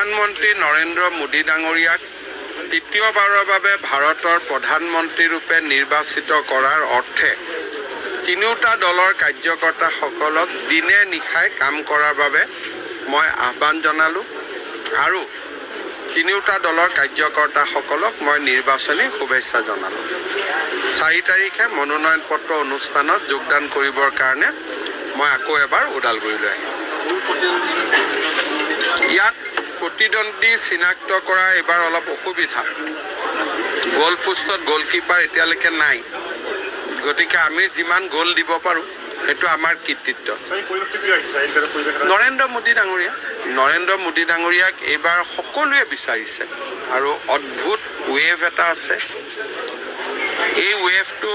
প্ৰধানমন্ত্ৰী নৰেন্দ্ৰ মোদী ডাঙৰীয়াক তৃতীয়বাৰৰ বাবে ভাৰতৰ প্ৰধানমন্ত্ৰী ৰূপে নিৰ্বাচিত কৰাৰ অৰ্থে তিনিওটা দলৰ কাৰ্যকৰ্তাসকলক দিনে নিশাই কাম কৰাৰ বাবে মই আহ্বান জনালোঁ আৰু তিনিওটা দলৰ কাৰ্যকৰ্তাসকলক মই নিৰ্বাচনী শুভেচ্ছা জনালোঁ। 4 তাৰিখে মনোনয়ন পত্ৰ অনুষ্ঠানত যোগদান কৰিবৰ কাৰণে মই আকৌ এবাৰ ওদালগুৰিলৈ আহিম। ইয়াত প্ৰতিদ্বন্দ্বী চিনাক্ত কৰা এবাৰ অলপ অসুবিধা। গোল পোষ্টত গোলকিপাৰ এতিয়ালৈকে নাই, গতিকে আমি যিমান গোল দিব পাৰোঁ সেইটো আমাৰ কৃতিত্ব। নৰেন্দ্ৰ মোদী ডাঙৰীয়াক এইবাৰ সকলোৱে বিচাৰিছে আৰু অদ্ভুত ৱেভ এটা আছে। এই ৱেভটো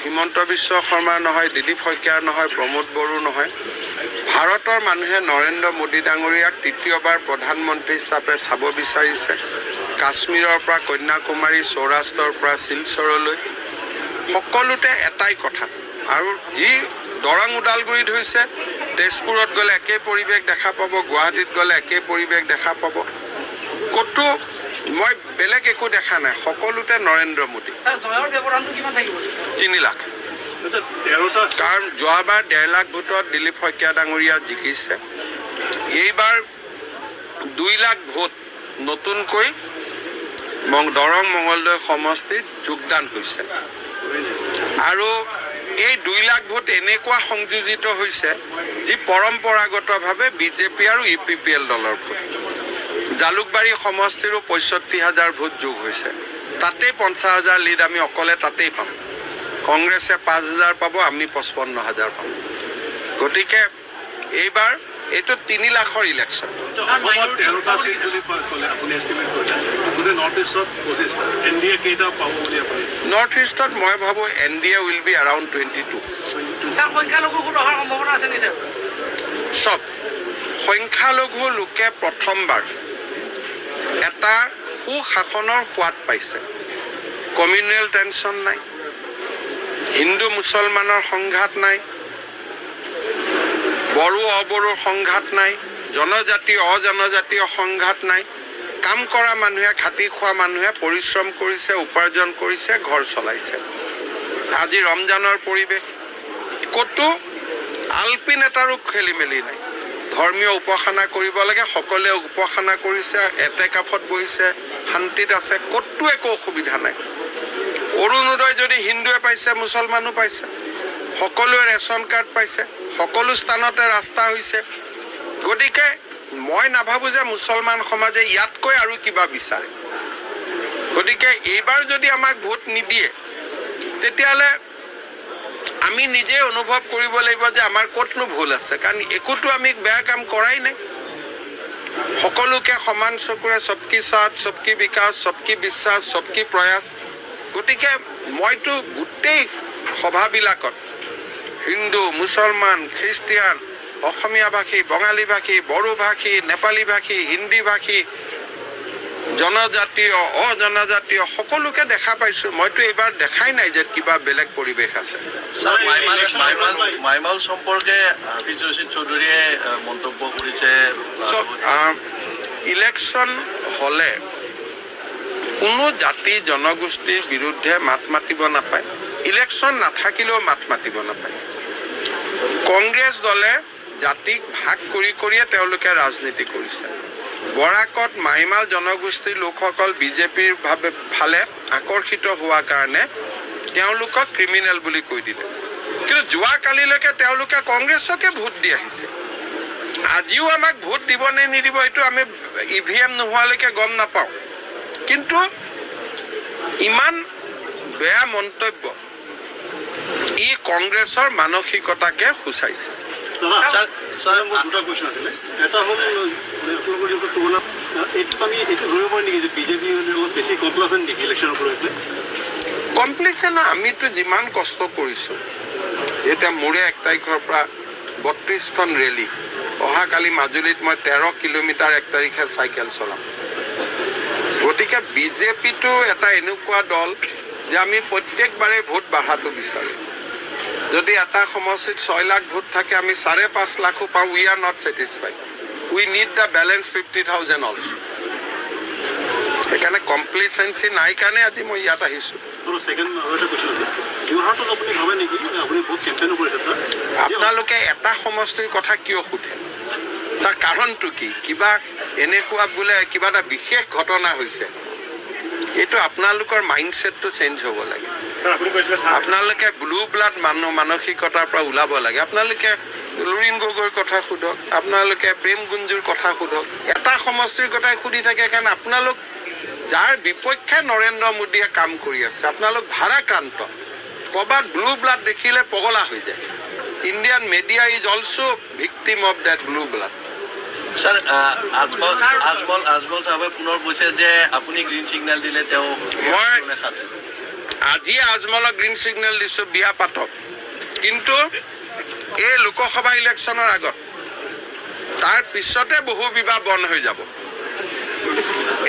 হিমন্ত বিশ্ব শৰ্মা নহয়, দিলীপ শইকীয়াৰ নহয়, প্ৰমোদ বড়ো নহয়, ভাৰতৰ মানুহে নৰেন্দ্ৰ মোদী ডাঙৰীয়াক তৃতীয়বাৰ প্ৰধানমন্ত্ৰী হিচাপে চাব বিচাৰিছে। কাশ্মীৰৰ পৰা কন্যাকুমাৰী, সৌৰাষ্ট্ৰৰ পৰা শিলচৰলৈ সকলোতে এটাই কথা, আৰু যি দৰং ওদালগুৰিত হৈছে, তেজপুৰত গ'লে একে পৰিৱেশ দেখা পাব, গুৱাহাটীত গ'লে একে পৰিৱেশ দেখা পাব। ক'তো মই বেলেগ একো দেখা নাই, সকলোতে নৰেন্দ্ৰ মোদী। 3 লাখ, কাৰণ যোৱাবাৰ 1.5 লাখ ভোটত দিলীপ শইকীয়া ডাঙৰীয়া জিকিছে। এইবাৰ 2 লাখ ভোট নতুনকৈ দৰং মঙলদৈ সমষ্টিত যোগদান হৈছে আৰু এই 2 লাখ ভোট এনেকুৱা সংযোজিত হৈছে যি পৰম্পৰাগতভাৱে বিজেপি আৰু UPPL দলৰ ভোট। জালুকবাৰী সমষ্টিৰো 65,000 ভোট যোগ হৈছে, তাতেই 50,000 লিড আমি অকলে তাতেই পাম। কংগ্ৰেছে 5,000 পাব, আমি 55,000 পাম। গতিকে এইবাৰ এইটো 3 লাখৰ ইলেকশ্যন। নৰ্থ ইষ্টত মই ভাবোঁ NDA উইল বি এৰাউণ্ড 22। চব সংখ্যালঘু লোকে প্ৰথমবাৰ এটা সুশাসনৰ সোৱাদ পাইছে। কমিউনেল টেনশ্যন নাই, হিন্দু মুছলমানৰ সংঘাত নাই, বড়ো অবড়োৰ সংঘাত নাই, জনজাতীয় অজনজাতীয় সংঘাত নাই। কাম কৰা মানুহে, খাটি খোৱা মানুহে পৰিশ্ৰম কৰিছে, উপাৰ্জন কৰিছে, ঘৰ চলাইছে। আজি ৰমজানৰ পৰিৱেশ, ক'তো আলপিন এটাৰো খেলি মেলি নাই। ধৰ্মীয় উপাসনা কৰিব লাগে, সকলোৱে উপাসনা কৰিছে, এতেকাফত বহিছে, শান্তিত আছে, ক'তো একো অসুবিধা নাই। অৰুণোদয় যদি হিন্দুৱে পাইছে, মুছলমানো পাইছে, সকলোৱে ৰেচন কাৰ্ড পাইছে, সকলো স্থানতে ৰাস্তা হৈছে। গতিকে মই নাভাবোঁ যে মুছলমান সমাজে ইয়াতকৈ আৰু কিবা বিচাৰে। গতিকে এইবাৰ যদি আমাক ভোট নিদিয়ে, তেতিয়াহ'লে আমি নিজে অনুভৱ কৰিব লাগিব যে আমাৰ ক'তনো ভুল আছে, কাৰণ একোতো আমি বেয়া কাম কৰাই নাই। সকলোকে সমান চকুৰে সবকি সাথ, সবকি বিকাশ, সবকি বিশ্বাস, সবকি প্ৰয়াস। গতিকে মইতো গোটেই সভাবিলাকত হিন্দু, মুছলমান, খ্ৰীষ্টিয়ান, অসমীয়া ভাষী, বঙালী ভাষী, বড়ো ভাষী, নেপালী ভাষী, হিন্দী ভাষী, জনজাতীয় অজনজাতীয় সকলোকে দেখা পাইছোঁ। মইতো এইবাৰ দেখাই নাই যে কিবা বেলেগ পৰিৱেশ আছে। মাইমাল সম্পৰ্কে হাফিজ ৰছিদ চৌধুৰীয়ে মন্তব্য কৰিছে। ইলেকশ্যন হ'লে কোনো জাতি জনগোষ্ঠীৰ বিৰুদ্ধে মাত মাতিব নাপায়, ইলেকশ্যন নাথাকিলেও মাত মাতিব নাপায়। কংগ্ৰেছ দলে জাতিক ভাগ কৰি কৰিয়ে তেওঁলোকে ৰাজনীতি কৰিছে। বৰাকত মাইমাল জনগোষ্ঠীৰ লোকসকল বিজেপিৰ ফালে আকৰ্ষিত হোৱাৰ কাৰণে তেওঁলোকক ক্ৰিমিনেল বুলি কৈ দিলে, কিন্তু যোৱাকালিলৈকে তেওঁলোকে কংগ্ৰেছকে ভোট দি আহিছে। আজিও আমাক ভোট দিব নে নিদিব এইটো আমি EVM নোহোৱালৈকে গম নাপাওঁ, কিন্তু ইমান বেয়া মন্তব্য ই কংগ্ৰেছৰ মানসিকতাকে সূচাইছে। দুটা কুৱেশ্যন আছিলে। এটা হ'ল আপোনালোকৰ তুলনা এইটো আমি এইটো ধৰিব পাৰি নেকি যে বিজেপি অলপ বেছি কমপ্লেচেন নেকি ইলেকশ্যনৰ পৰা? কমপ্লেচেন আমিতো যিমান কষ্ট কৰিছোঁ, এতিয়া মোৰে 1 তাৰিখৰ পৰা 32খন ৰেলী, অহাকালি মাজুলীত মই 13 কিলোমিটাৰ 1 তাৰিখে চাইকেল চলাম। গতিকে বিজেপিটো এটা এনেকুৱা দল যে আমি প্ৰত্যেকবাৰে ভোট বাঢ়াটো বিচাৰোঁ। যদি এটা সমষ্টিত 6 লাখ ভোট থাকে, আমি 5.5 লাখো পাওঁ, we are not satisfied. We need the balance 50,000 also. সেইকাৰণে কমপ্লিচেঞ্চি নাই কাৰণে আজি মই ইয়াত আহিছোঁ। আৰু ছেকেণ্ড আৰু এটা কুৱেশ্যন আছে, যোৰহাটত আপুনি ভাবে নেকি আপুনি বহুত কেম্পেইনো কৰিছে তাত, আপোনালোকে এটা সমষ্টিৰ কথা কিয় সোধে? তাৰ কাৰণটো কি? কিবা এনেকুৱা বোলে কিবা এটা বিশেষ ঘটনা হৈছে, এইটো আপোনালোকৰ মাইণ্ডছেটটো চেঞ্জ হ'ব লাগে। আপোনালোকে ব্লু ব্লাড মানসিকতাৰ পৰা ওলাব লাগে। আপোনালোকে লুৰিণ গগৈৰ কথা সোধক, আপোনালোকে প্ৰেম গুঞ্জুৰ কথা সোধক, এটা সমষ্টিৰ কথাই সুধি থাকে। কাৰণ আপোনালোক যাৰ বিপক্ষে নৰেন্দ্ৰ মোদীয়ে কাম কৰি আছে, আপোনালোক ভাৰাক্ৰান্ত। ক'ৰবাত ব্লু ব্লাড দেখিলে পগলা হৈ যায়। Indian media is also victim of that blue blood. Sir Ajmal সাহেবে পুনৰ কৈছে যে আপুনি গ্ৰীণ সিগনেল দিলে তেওঁ মই আজি আজমলক গ্ৰীণ সিগনেল দিছোঁ, বিয়া পাতক। কিন্তু এই লোকসভা ইলেকশ্যনৰ আগত তাৰ পিছতে বহু বিবাহ বন্ধ হৈ যাব।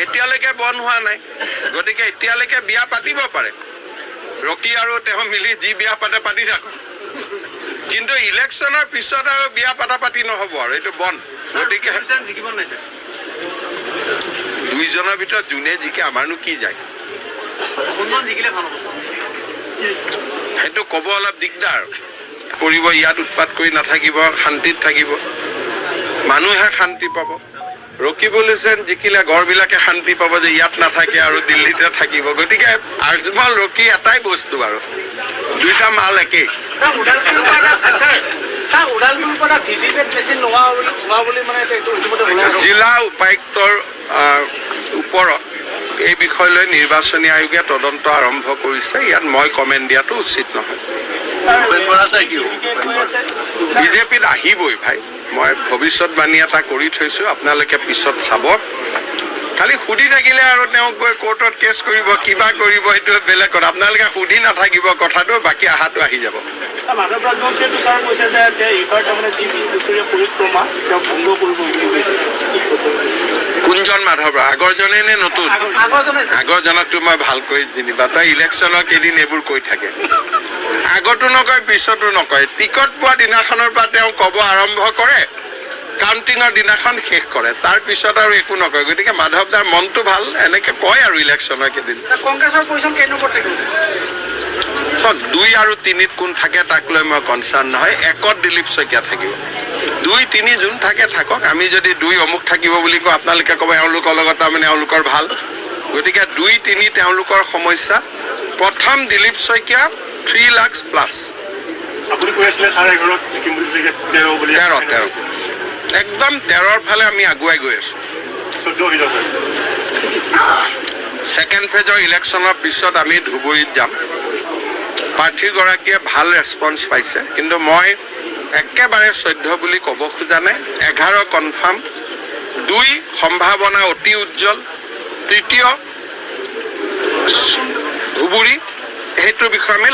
এতিয়ালৈকে বন্ধ হোৱা নাই, গতিকে এতিয়ালৈকে বিয়া পাতিব পাৰে। ৰকি আৰু তেওঁ মিলি যি বিয়া পাতে পাতি থাকক, কিন্তু ইলেকশ্যনৰ পিছত আৰু বিয়া পাতি নহ'ব আৰু এইটো বন্ধ। গতিকে দুইজনৰ ভিতৰত যোনে জিকে আমাৰনো কি যায়, সেইটো ক'ব অলপ দিগদাৰ। কৰিব ইয়াত উৎপাত কৰি নাথাকিব, শান্তিত থাকিব, মানুহে শান্তি পাব। ৰকিবুল হুছেইন জিকিলে গড়বিলাকে শান্তি পাব যে ইয়াত নাথাকে আৰু দিল্লীতে থাকিব। গতিকে আজমল ৰকি এটাই বস্তু আৰু দুইটা মাল একেই। জিলা উপায়ুক্তৰ ওপৰত এই বিষয় লৈ নিৰ্বাচনী আয়োগে তদন্ত আৰম্ভ কৰিছে। ইয়াত মই কমেণ্ট দিয়াটো উচিত নহয়। বিজেপিত আহিবই ভাই, মই ভৱিষ্যতবাণী এটা কৰি থৈছোঁ, আপোনালোকে পিছত চাব। খালি সুধি থাকিলে আৰু তেওঁক গৈ কোৰ্টত কেছ কৰিব, কিবা কৰিব, সেইটো বেলেগ কথা। আপোনালোকে সুধি নাথাকিব কথাটো, বাকী আহাটো আহি যাব। মাধৱ ৰাজবংশীয়েতো ছাৰ কৈছে যে এইবাৰ তাৰমানে যি 20 বছৰীয়া পৰিক্ৰমা তেওঁ ভংগ কৰিব বুলি কৈছে। কোনজন মাধৱ? আগৰজনে নে নতুন? আগৰজনকতো মই ভালকৈ যেনিবা, তই ইলেকশ্যনৰ কেইদিন এইবোৰ কৈ থাকে। আগতো নকয়, পিছতো নকয়। টিকট পোৱা দিনাখনৰ পৰা তেওঁ ক'ব আৰম্ভ কৰে, কাউণ্টিঙৰ দিনাখন শেষ কৰে, তাৰ পিছত আৰু একো নকয়। গতিকে মাধৱ দাৰ মনটো ভাল, এনেকে কয় আৰু ইলেকশ্যনৰ কেইদিন। কংগ্ৰেছৰ পজিশ্যন কেই নম্বৰ থাকিব? 2 আৰু 3ত কোন থাকে তাক লৈ মই কনচাৰ্ণ নহয়। 1ত দিলীপ শইকীয়া থাকিব। 2, 3 যোন থাকে থাকক। আমি যদি 2 অমুক থাকিব বুলি কওঁ, আপোনালোকে ক'ব এওঁলোকৰ লগত তাৰমানে এওঁলোকৰ ভাল। গতিকে 2, 3 তেওঁলোকৰ সমস্যা। প্ৰথম দিলীপ শইকীয়া 3 লাখ প্লাছ। আপুনি কৈ আছিলে ছাৰ এঘৰত জিকিম বুলি 13 একদম 13ৰ ফালে আমি আগুৱাই গৈ আছোঁ। 14 হৈ যাব। ছেকেণ্ড ফেজৰ ইলেকশ্যনৰ পিছত আমি ধুবুৰীত যাম। প্ৰাৰ্থীগৰাকীয়ে ভাল ৰেছপন্স পাইছে, কিন্তু মই একেবাৰে 14 বুলি ক'ব খোজা নাই। 11 কনফাৰ্ম, 2 সম্ভাৱনা অতি উজ্জ্বল, 3য় ধুবুৰী, সেইটো বিষয়ে আমি